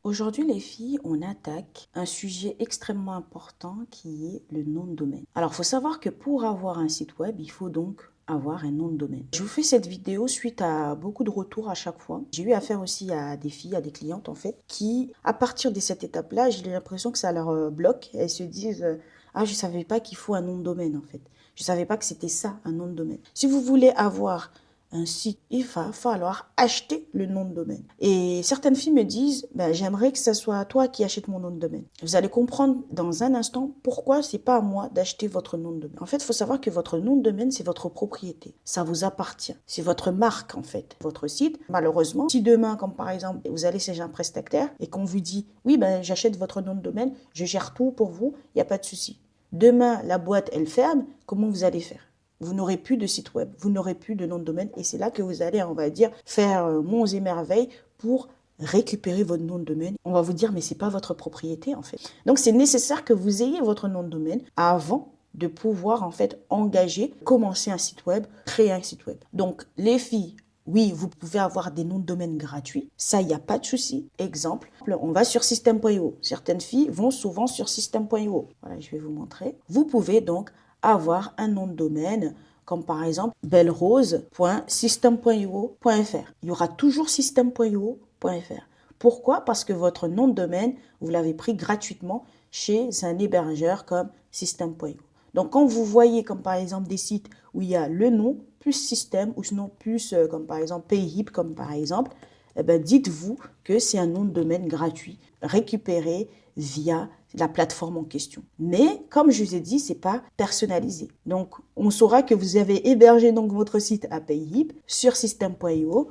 Aujourd'hui, les filles, on attaque un sujet extrêmement important qui est le nom de domaine. Alors, il faut savoir que pour avoir un site web, il faut donc avoir un nom de domaine. Je vous fais cette vidéo suite à beaucoup de retours à chaque fois. J'ai eu affaire aussi à des filles, à des clientes en fait, qui, à partir de cette étape-là, j'ai l'impression que ça leur bloque. Elles se disent ah, je ne savais pas qu'il faut un nom de domaine en fait. Je ne savais pas que c'était ça, un nom de domaine. Si vous voulez avoir un site, il va falloir acheter le nom de domaine. Et certaines filles me disent, ben, j'aimerais que ce soit toi qui achètes mon nom de domaine. Vous allez comprendre dans un instant pourquoi c'est pas à moi d'acheter votre nom de domaine. En fait, il faut savoir que votre nom de domaine, c'est votre propriété. Ça vous appartient. C'est votre marque, en fait. Votre site, malheureusement, si demain, comme par exemple, vous allez chez un prestataire et qu'on vous dit, oui, ben, j'achète votre nom de domaine, je gère tout pour vous, il n'y a pas de souci. Demain, la boîte, elle ferme, comment vous allez faire? Vous n'aurez plus de site web, vous n'aurez plus de nom de domaine et c'est là que vous allez, on va dire, faire monts et merveilles pour récupérer votre nom de domaine. On va vous dire, mais c'est pas votre propriété en fait. Donc c'est nécessaire que vous ayez votre nom de domaine avant de pouvoir en fait engager, commencer un site web, créer un site web. Donc les filles, oui, vous pouvez avoir des noms de domaine gratuits. Ça, il n'y a pas de souci. Exemple, on va sur system.io. Certaines filles vont souvent sur system.io. Voilà, je vais vous montrer. Vous pouvez donc avoir un nom de domaine comme par exemple bellerose.system.io.fr. Il y aura toujours system.io.fr. Pourquoi? Parce que votre nom de domaine, vous l'avez pris gratuitement chez un hébergeur comme system.io. Donc, quand vous voyez comme par exemple des sites où il y a le nom plus système ou sinon plus comme par exemple Payhip comme par exemple, eh ben, dites-vous que c'est un nom de domaine gratuit récupéré via la plateforme en question. Mais comme je vous ai dit, c'est pas personnalisé. Donc, on saura que vous avez hébergé donc votre site à Payhip sur system.io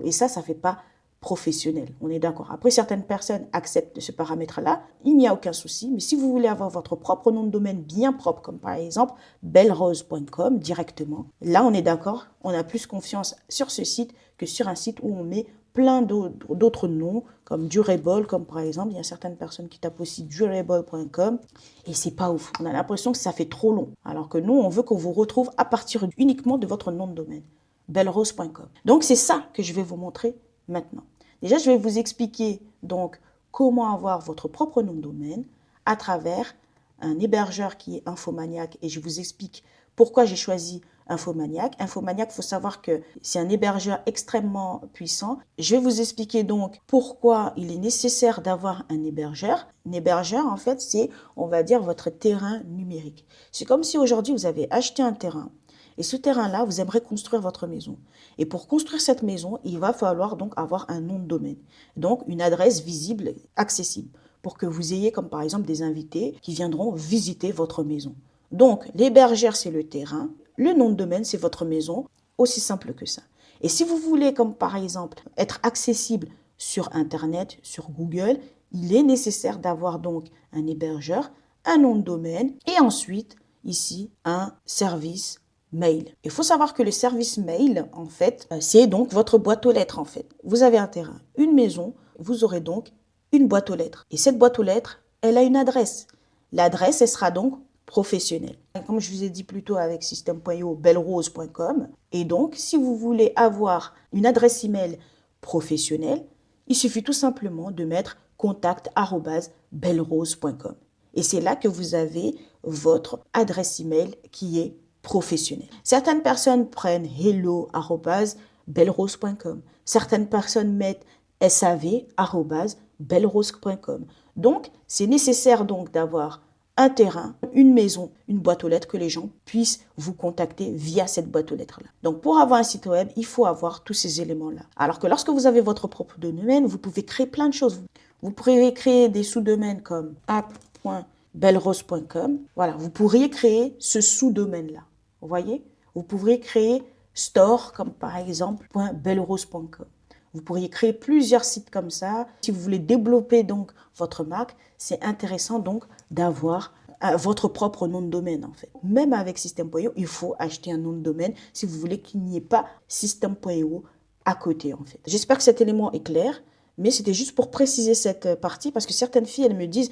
et ça fait pas professionnel. On est d'accord. Après, certaines personnes acceptent ce paramètre-là. Il n'y a aucun souci. Mais si vous voulez avoir votre propre nom de domaine bien propre, comme par exemple bellerose.com directement, là, on est d'accord. On a plus confiance sur ce site que sur un site où on met plein d'autres noms, comme Durable, comme par exemple, il y a certaines personnes qui tapent aussi durable.com et c'est pas ouf. On a l'impression que ça fait trop long. Alors que nous, on veut qu'on vous retrouve à partir uniquement de votre nom de domaine, bellerose.com. Donc, c'est ça que je vais vous montrer maintenant. Déjà, je vais vous expliquer donc comment avoir votre propre nom de domaine à travers un hébergeur qui est Infomaniac et je vous explique pourquoi j'ai choisi Infomaniac. Infomaniac, il faut savoir que c'est un hébergeur extrêmement puissant. Je vais vous expliquer donc pourquoi il est nécessaire d'avoir un hébergeur. Un hébergeur, en fait, c'est, on va dire, votre terrain numérique. C'est comme si aujourd'hui, vous avez acheté un terrain. Et ce terrain-là, vous aimeriez construire votre maison. Et pour construire cette maison, il va falloir donc avoir un nom de domaine. Donc, une adresse visible, accessible, pour que vous ayez comme par exemple des invités qui viendront visiter votre maison. Donc, l'hébergeur, c'est le terrain. Le nom de domaine, c'est votre maison. Aussi simple que ça. Et si vous voulez, comme par exemple, être accessible sur Internet, sur Google, il est nécessaire d'avoir donc un hébergeur, un nom de domaine et ensuite, ici, un service mail. Il faut savoir que le service mail, en fait, c'est donc votre boîte aux lettres, en fait. Vous avez un terrain, une maison, vous aurez donc une boîte aux lettres. Et cette boîte aux lettres, elle a une adresse. L'adresse, elle sera donc professionnelle. Comme je vous ai dit plus tôt avec system.io, bellerose.com. Et donc, si vous voulez avoir une adresse email professionnelle, il suffit tout simplement de mettre contact@bellerose.com. Et c'est là que vous avez votre adresse email qui est professionnel. Certaines personnes prennent hello@bellerose.com. Certaines personnes mettent sav@bellerose.com. Donc, c'est nécessaire donc d'avoir un terrain, une maison, une boîte aux lettres que les gens puissent vous contacter via cette boîte aux lettres-là. Donc, pour avoir un site web, il faut avoir tous ces éléments-là. Alors que lorsque vous avez votre propre domaine, vous pouvez créer plein de choses. Vous pourrez créer des sous-domaines comme app.bellerose.com. Voilà, vous pourriez créer ce sous-domaine-là. Vous voyez, vous pourriez créer store comme par exemple .bellerose.com. Vous pourriez créer plusieurs sites comme ça. Si vous voulez développer donc votre marque, c'est intéressant donc d'avoir votre propre nom de domaine en fait. Même avec system.io, il faut acheter un nom de domaine si vous voulez qu'il n'y ait pas system.io à côté en fait. J'espère que cet élément est clair. Mais c'était juste pour préciser cette partie parce que certaines filles, elles me disent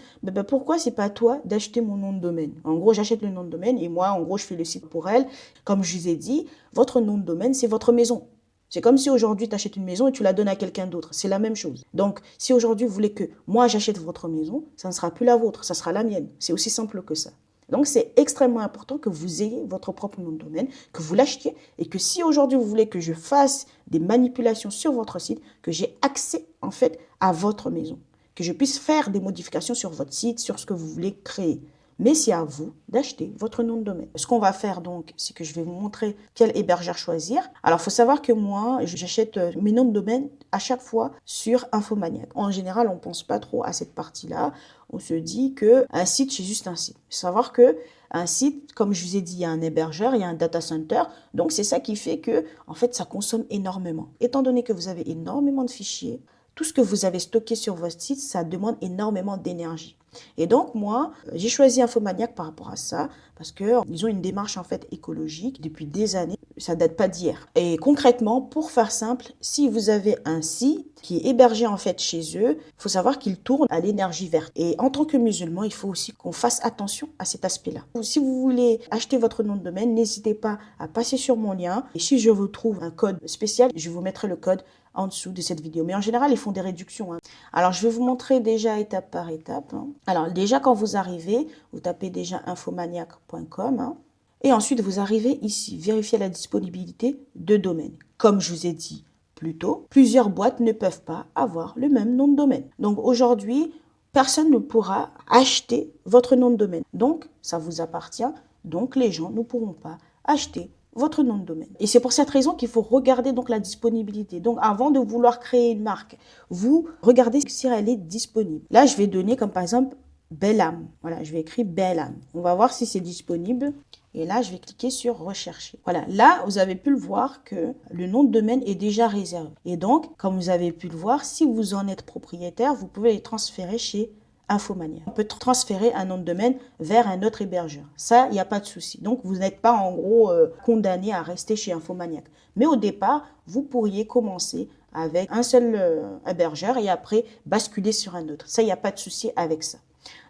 pourquoi c'est pas à toi d'acheter mon nom de domaine? En gros, j'achète le nom de domaine et moi, en gros, je fais le site pour elle. Comme je vous ai dit, votre nom de domaine, c'est votre maison. C'est comme si aujourd'hui tu achètes une maison et tu la donnes à quelqu'un d'autre. C'est la même chose. Donc, si aujourd'hui vous voulez que moi j'achète votre maison, ça ne sera plus la vôtre, ça sera la mienne. C'est aussi simple que ça. Donc, c'est extrêmement important que vous ayez votre propre nom de domaine, que vous l'achetiez et que si aujourd'hui vous voulez que je fasse des manipulations sur votre site, que j'ai accès en fait à votre maison, que je puisse faire des modifications sur votre site, sur ce que vous voulez créer. Mais c'est à vous d'acheter votre nom de domaine. Ce qu'on va faire donc, c'est que je vais vous montrer quel hébergeur choisir. Alors, il faut savoir que moi, j'achète mes noms de domaine à chaque fois sur Infomaniac. En général, on ne pense pas trop à cette partie-là. On se dit qu'un site, c'est juste un site. Il faut savoir que un site, comme je vous ai dit, il y a un hébergeur, il y a un data center. Donc, c'est ça qui fait que, en fait, ça consomme énormément. Étant donné que vous avez énormément de fichiers, tout ce que vous avez stocké sur votre site, ça demande énormément d'énergie. Et donc, moi, j'ai choisi Infomaniac par rapport à ça, parce qu'ils ont une démarche en fait écologique depuis des années. Ça date pas d'hier. Et concrètement, pour faire simple, si vous avez un site qui est hébergé en fait chez eux, il faut savoir qu'il tourne à l'énergie verte. Et en tant que musulman, il faut aussi qu'on fasse attention à cet aspect-là. Si vous voulez acheter votre nom de domaine, n'hésitez pas à passer sur mon lien. Et si je vous trouve un code spécial, je vous mettrai le code en dessous de cette vidéo. Mais en général, ils font des réductions. Alors, je vais vous montrer déjà étape par étape. Alors, déjà, quand vous arrivez, vous tapez déjà infomaniac.com. Et ensuite, vous arrivez ici, vérifier la disponibilité de domaine. Comme je vous ai dit plus tôt, plusieurs boîtes ne peuvent pas avoir le même nom de domaine. Donc, aujourd'hui, personne ne pourra acheter votre nom de domaine. Donc, ça vous appartient. Donc, les gens ne pourront pas acheter votre nom de domaine. Et c'est pour cette raison qu'il faut regarder donc la disponibilité. Donc, avant de vouloir créer une marque, vous regardez si elle est disponible. Là, je vais donner comme par exemple Bellam. Voilà, je vais écrire Bellam. On va voir si c'est disponible. Et là, je vais cliquer sur rechercher. Voilà, là, vous avez pu le voir que le nom de domaine est déjà réservé. Et donc, comme vous avez pu le voir, si vous en êtes propriétaire, vous pouvez les transférer chez Infomaniac. On peut transférer un nom de domaine vers un autre hébergeur. Ça, il n'y a pas de souci. Donc, vous n'êtes pas en gros condamné à rester chez Infomaniac. Mais au départ, vous pourriez commencer avec un seul hébergeur et après basculer sur un autre. Ça, il n'y a pas de souci avec ça.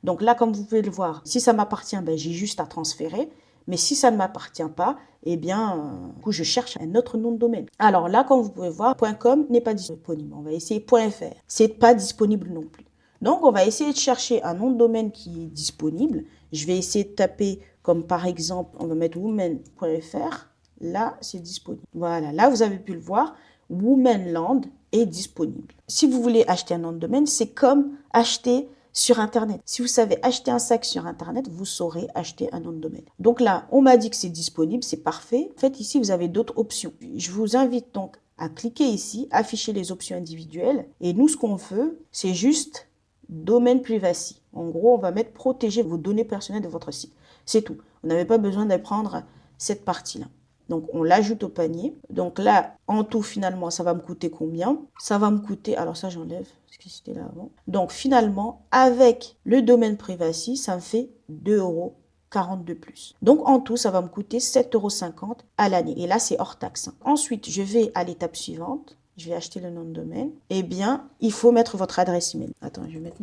Donc là, comme vous pouvez le voir, si ça m'appartient, ben, j'ai juste à transférer. Mais si ça ne m'appartient pas, eh bien, du coup, je cherche un autre nom de domaine. Alors là, comme vous pouvez voir, .com n'est pas disponible. On va essayer .fr. C'est pas disponible non plus. Donc, on va essayer de chercher un nom de domaine qui est disponible. Je vais essayer de taper comme par exemple, on va mettre women.fr. Là, c'est disponible. Voilà, là, vous avez pu le voir. Womenland est disponible. Si vous voulez acheter un nom de domaine, c'est comme acheter sur Internet. Si vous savez acheter un sac sur Internet, vous saurez acheter un nom de domaine. Donc là, on m'a dit que c'est disponible, c'est parfait. En fait, ici, vous avez d'autres options. Je vous invite donc à cliquer ici, afficher les options individuelles. Et nous, ce qu'on veut, c'est juste domaine privacy. En gros, on va mettre protéger vos données personnelles de votre site. C'est tout. Vous n'avez pas besoin d'apprendre cette partie-là. Donc, on l'ajoute au panier. Donc là, en tout, finalement, ça va me coûter combien? Ça va me coûter, alors ça, j'enlève, parce que c'était là avant. Donc, finalement, avec le domaine privacy, ça me fait 2,40 € de plus. Donc, en tout, ça va me coûter 7,50 € à l'année. Et là, c'est hors taxe. Ensuite, je vais à l'étape suivante. Je vais acheter le nom de domaine. Eh bien, il faut mettre votre adresse email. Attends, je vais mettre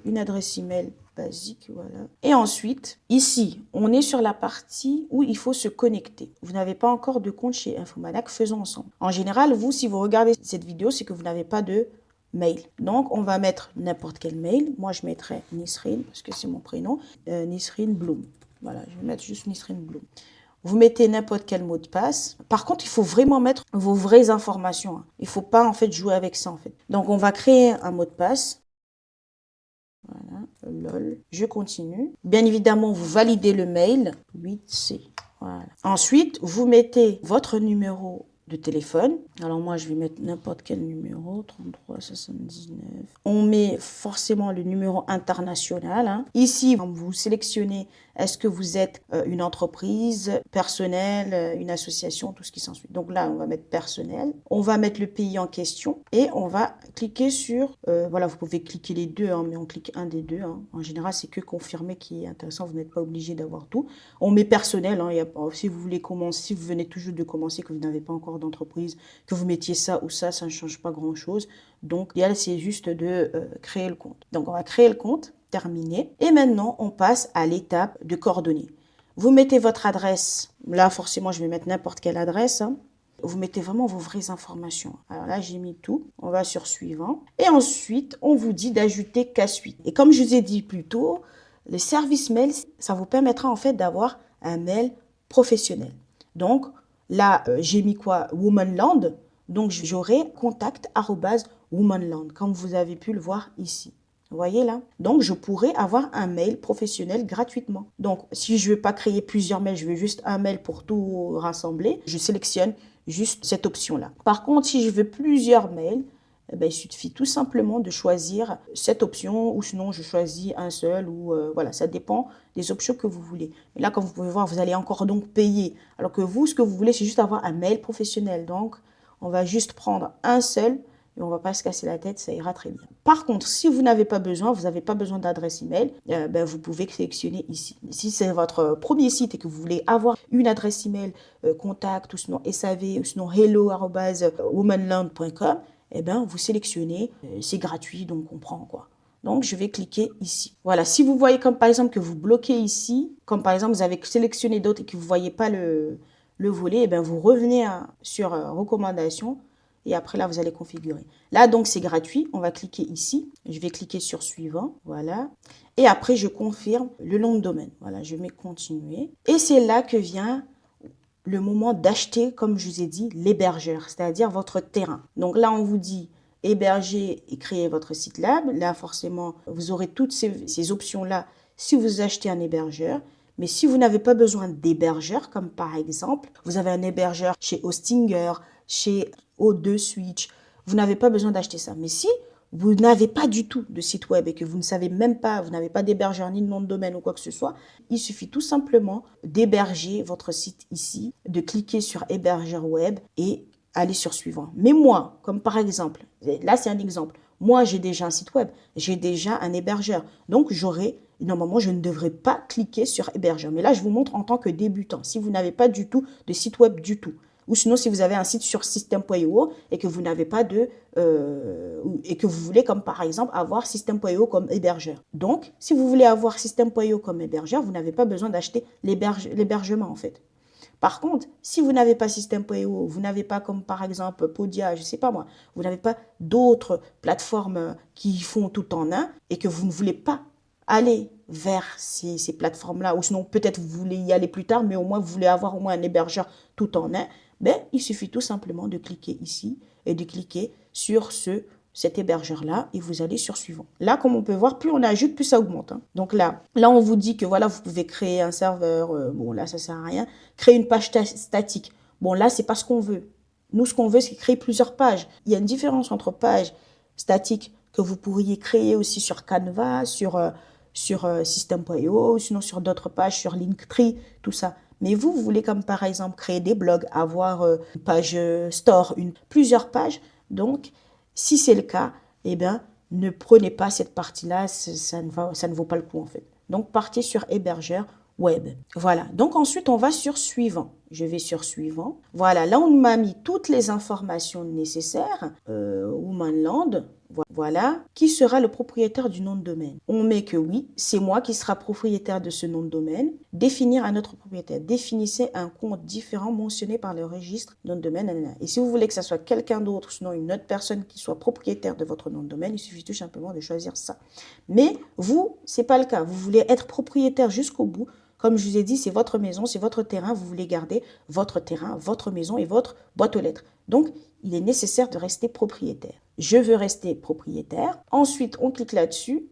une adresse email basique, voilà. Et ensuite, ici, on est sur la partie où il faut se connecter. Vous n'avez pas encore de compte chez Infomaniac, faisons ensemble. En général, vous, si vous regardez cette vidéo, c'est que vous n'avez pas de mail. Donc, on va mettre n'importe quel mail. Moi, je mettrai Nisrine, parce que c'est mon prénom. Nisrine Bloom. Voilà, je vais mettre juste Nisrine Bloom. Vous mettez n'importe quel mot de passe. Par contre, il faut vraiment mettre vos vraies informations. Il ne faut pas, en fait, jouer avec ça, en fait. Donc, on va créer un mot de passe. Voilà, lol. Je continue. Bien évidemment, vous validez le mail. 8C. Voilà. Ensuite, vous mettez votre numéro de téléphone. Alors moi, je vais mettre n'importe quel numéro, 33 79. On met forcément le numéro international. Ici, vous sélectionnez est-ce que vous êtes une entreprise, personnelle, une association, tout ce qui s'ensuit. Donc là, on va mettre personnel. On va mettre le pays en question et on va cliquer sur, voilà, vous pouvez cliquer les deux, mais on clique un des deux. En général, c'est que confirmer qui est intéressant. Vous n'êtes pas obligé d'avoir tout. On met personnel. Si vous voulez commencer, si vous venez toujours de commencer, que vous n'avez pas encore d'entreprise, que vous mettiez ça ou ça ne change pas grand-chose. Donc, l'idéal, c'est juste de créer le compte. Donc, on va créer le compte, terminé. Et maintenant, on passe à l'étape de coordonnées. Vous mettez votre adresse. Là, forcément, je vais mettre n'importe quelle adresse. vous mettez vraiment vos vraies informations. Alors là, j'ai mis tout. On va sur suivant. Et ensuite, on vous dit d'ajouter cas suite. Et comme je vous ai dit plus tôt, le service mail, ça vous permettra en fait d'avoir un mail professionnel. Donc là, j'ai mis quoi? Womanland. Donc j'aurai contact@womanland, comme vous avez pu le voir ici. Vous voyez là? Donc, je pourrais avoir un mail professionnel gratuitement. Donc, si je ne veux pas créer plusieurs mails, je veux juste un mail pour tout rassembler, je sélectionne juste cette option-là. Par contre, si je veux plusieurs mails, eh ben, il suffit tout simplement de choisir cette option ou sinon je choisis un seul ou voilà, ça dépend des options que vous voulez. Et là, comme vous pouvez voir, vous allez encore donc payer. Alors que vous, ce que vous voulez, c'est juste avoir un mail professionnel. Donc, on va juste prendre un seul et on ne va pas se casser la tête, ça ira très bien. Par contre, si vous n'avez pas besoin, vous n'avez pas besoin d'adresse email, ben, vous pouvez sélectionner ici. Si c'est votre premier site et que vous voulez avoir une adresse email contact ou sinon SAV ou sinon hello@womanland.com, eh ben, vous sélectionnez, c'est gratuit, donc on prend quoi. Donc, je vais cliquer ici. Voilà, si vous voyez comme par exemple que vous bloquez ici, comme par exemple vous avez sélectionné d'autres et que vous ne voyez pas le volet, eh ben, vous revenez sur recommandations. Et après, là, vous allez configurer. Là, donc, c'est gratuit. On va cliquer ici. Je vais cliquer sur suivant. Voilà. Et après, je confirme le nom de domaine. Voilà, je mets continuer. Et c'est là que vient le moment d'acheter, comme je vous ai dit, l'hébergeur, c'est-à-dire votre terrain. Donc là, on vous dit héberger et créer votre site lab. Là, forcément, vous aurez toutes ces options-là si vous achetez un hébergeur. Mais si vous n'avez pas besoin d'hébergeur, comme par exemple, vous avez un hébergeur chez Hostinger, chez O2 Switch, vous n'avez pas besoin d'acheter ça. Mais si vous n'avez pas du tout de site web et que vous ne savez même pas, vous n'avez pas d'hébergeur ni de nom de domaine ou quoi que ce soit, il suffit tout simplement d'héberger votre site ici, de cliquer sur hébergeur web et aller sur suivant. Mais moi, comme par exemple, là c'est un exemple, moi j'ai déjà un site web, j'ai déjà un hébergeur, donc normalement je ne devrais pas cliquer sur hébergeur. Mais là je vous montre en tant que débutant, si vous n'avez pas du tout de site web du tout. Ou sinon, si vous avez un site sur System.io et que vous n'avez pas et que vous voulez, comme par exemple, avoir System.io comme hébergeur. Donc, si vous voulez avoir System.io comme hébergeur, vous n'avez pas besoin d'acheter l'hébergement, en fait. Par contre, si vous n'avez pas System.io, vous n'avez pas comme par exemple Podia, je ne sais pas moi, vous n'avez pas d'autres plateformes qui font tout en un et que vous ne voulez pas aller vers ces plateformes-là, ou sinon peut-être vous voulez y aller plus tard, mais au moins vous voulez avoir au moins un hébergeur tout en un, ben, il suffit tout simplement de cliquer ici et de cliquer sur cet hébergeur-là et vous allez sur suivant. Là, comme on peut voir, plus on ajoute, plus ça augmente. Hein. Donc là, on vous dit que voilà, vous pouvez créer un serveur. Bon, là, ça sert à rien. Créer une page statique. Bon, là, c'est pas ce qu'on veut. Nous, ce qu'on veut, c'est créer plusieurs pages. Il y a une différence entre page statique que vous pourriez créer aussi sur Canva, sur System.io, sinon sur d'autres pages, sur Linktree, tout ça. Mais vous voulez comme par exemple créer des blogs, avoir une page store, plusieurs pages. Donc, si c'est le cas, eh bien, ne prenez pas cette partie-là, ça ne vaut pas le coup en fait. Donc, partez sur hébergeur web. Voilà, donc ensuite on va sur suivant. Je vais sur suivant. Voilà, là on m'a mis toutes les informations nécessaires. Womanland, voilà. Qui sera le propriétaire du nom de domaine? On met que oui, c'est moi qui sera propriétaire de ce nom de domaine. Définir un autre propriétaire. Définissez un compte différent mentionné par le registre nom de domaine. Et si vous voulez que ça soit quelqu'un d'autre, sinon une autre personne qui soit propriétaire de votre nom de domaine, il suffit tout simplement de choisir ça. Mais vous, c'est pas le cas. Vous voulez être propriétaire jusqu'au bout. Comme je vous ai dit, c'est votre maison, c'est votre terrain. Vous voulez garder votre terrain, votre maison et votre boîte aux lettres. Donc, il est nécessaire de rester propriétaire. Je veux rester propriétaire. Ensuite, on clique là-dessus.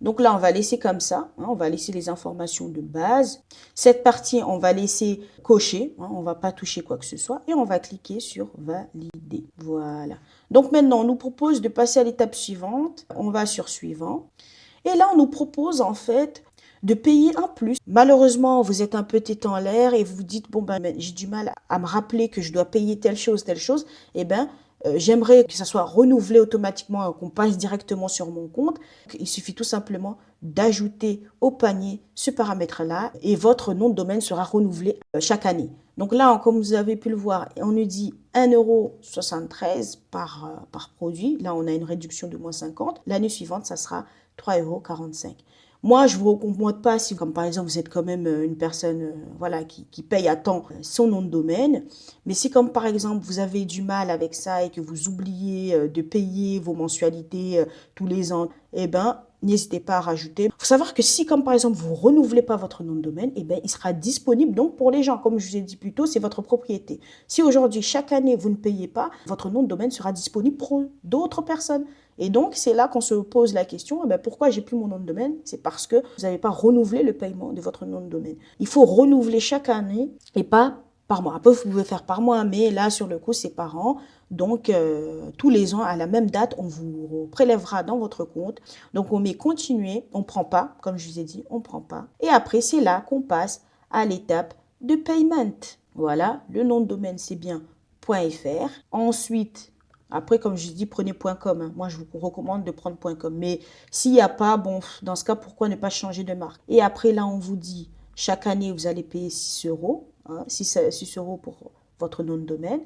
Donc là, on va laisser comme ça. Hein, on va laisser les informations de base. Cette partie, on va laisser cocher. Hein, on ne va pas toucher quoi que ce soit. Et on va cliquer sur valider. Voilà. Donc maintenant, on nous propose de passer à l'étape suivante. On va sur suivant. Et là, on nous propose en fait de payer un plus. Malheureusement, vous êtes un peu tête en l'air et vous dites, bon, ben, j'ai du mal à me rappeler que je dois payer telle chose. Eh bien, j'aimerais que ça soit renouvelé automatiquement, qu'on passe directement sur mon compte. Il suffit tout simplement d'ajouter au panier ce paramètre-là et votre nom de domaine sera renouvelé chaque année. Donc là, comme vous avez pu le voir, on nous dit 1,73 € par produit. Là, on a une réduction de moins 50. L'année suivante, ça sera 3,45 €. Moi, je vous recommande pas si, comme par exemple, vous êtes quand même une personne voilà, qui paye à temps son nom de domaine. Mais si, comme par exemple, vous avez du mal avec ça et que vous oubliez de payer vos mensualités tous les ans, eh ben, n'hésitez pas à rajouter. Il faut savoir que si, comme par exemple, vous renouvelez pas votre nom de domaine, eh ben, il sera disponible donc pour les gens. Comme je vous ai dit plus tôt, c'est votre propriété. Si aujourd'hui, chaque année, vous ne payez pas, votre nom de domaine sera disponible pour d'autres personnes. Et donc, c'est là qu'on se pose la question, eh ben, pourquoi j'ai plus mon nom de domaine? C'est parce que vous n'avez pas renouvelé le paiement de votre nom de domaine. Il faut renouveler chaque année et pas par mois. Après, vous pouvez faire par mois, mais là, sur le coup, c'est par an. Donc, tous les ans, à la même date, on vous prélèvera dans votre compte. Donc, on met continuer, on ne prend pas, comme je vous ai dit, on ne prend pas. Et après, c'est là qu'on passe à l'étape de payment. Voilà, le nom de domaine, c'est bien .fr. Ensuite, après, comme je dis, prenez .com. Hein. Moi, je vous recommande de prendre .com. Mais s'il n'y a pas, bon, dans ce cas, pourquoi ne pas changer de marque? Et après, là, on vous dit, chaque année, vous allez payer 6 euros. Hein, 6 euros pour votre nom de domaine.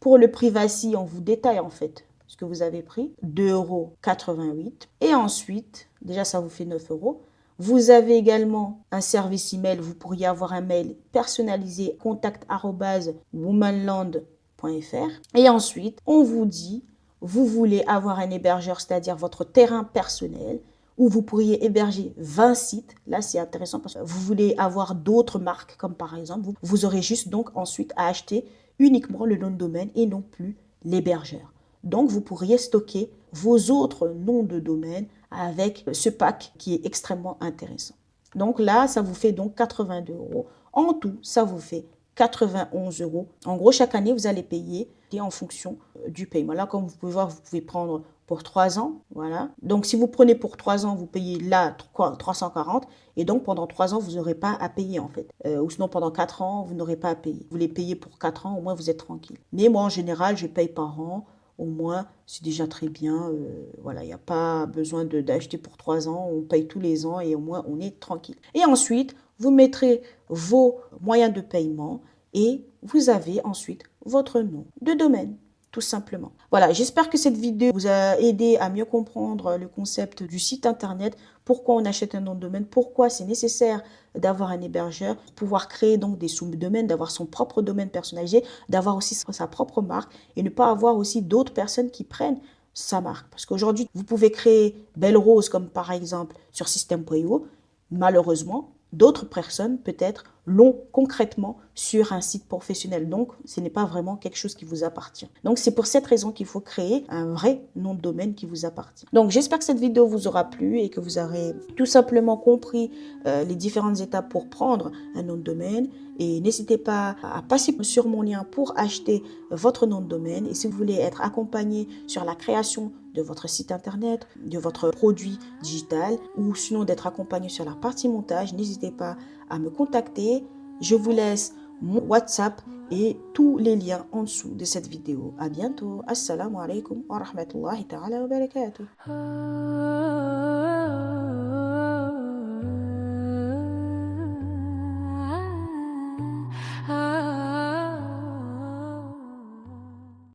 Pour le privacy, on vous détaille en fait ce que vous avez pris. 2,88 €. Et ensuite, déjà, ça vous fait 9 euros. Vous avez également un service email. Vous pourriez avoir un mail personnalisé contact@womanland.fr. Et ensuite, on vous dit, vous voulez avoir un hébergeur, c'est-à-dire votre terrain personnel, où vous pourriez héberger 20 sites. Là, c'est intéressant parce que vous voulez avoir d'autres marques, comme par exemple, vous aurez juste donc ensuite à acheter uniquement le nom de domaine et non plus l'hébergeur. Donc, vous pourriez stocker vos autres noms de domaine avec ce pack qui est extrêmement intéressant. Donc là, ça vous fait donc 82 euros. En tout, ça vous fait 91 euros. En gros, chaque année, vous allez payer en fonction du paiement. Là, comme vous pouvez voir, vous pouvez prendre pour 3 ans. Voilà. Donc, si vous prenez pour 3 ans, vous payez là 340. Et donc, pendant 3 ans, vous n'aurez pas à payer, en fait. Ou sinon, pendant 4 ans, vous n'aurez pas à payer. Vous les payez pour 4 ans, au moins, vous êtes tranquille. Mais moi, en général, je paye par an. Au moins, c'est déjà très bien. Voilà, il n'y a pas besoin d'acheter pour 3 ans. On paye tous les ans et au moins, on est tranquille. Et ensuite, vous mettrez vos moyens de paiement et vous avez ensuite votre nom de domaine, tout simplement. Voilà, j'espère que cette vidéo vous a aidé à mieux comprendre le concept du site internet, pourquoi on achète un nom de domaine, pourquoi c'est nécessaire d'avoir un hébergeur, pour pouvoir créer donc des sous-domaines, d'avoir son propre domaine personnalisé, d'avoir aussi sa propre marque et ne pas avoir aussi d'autres personnes qui prennent sa marque. Parce qu'aujourd'hui, vous pouvez créer Belle Rose comme par exemple sur System.io. Malheureusement, d'autres personnes peut-être l'ont concrètement sur un site professionnel. Donc, ce n'est pas vraiment quelque chose qui vous appartient. Donc, c'est pour cette raison qu'il faut créer un vrai nom de domaine qui vous appartient. Donc, j'espère que cette vidéo vous aura plu et que vous aurez tout simplement compris les différentes étapes pour prendre un nom de domaine. Et n'hésitez pas à passer sur mon lien pour acheter votre nom de domaine. Et si vous voulez être accompagné sur la création de votre site internet, de votre produit digital ou sinon d'être accompagné sur la partie montage, n'hésitez pas à me contacter. Je vous laisse mon WhatsApp et tous les liens en dessous de cette vidéo. À bientôt. Assalamu alaikum wa rahmatullahi ta'ala wa barakatuh.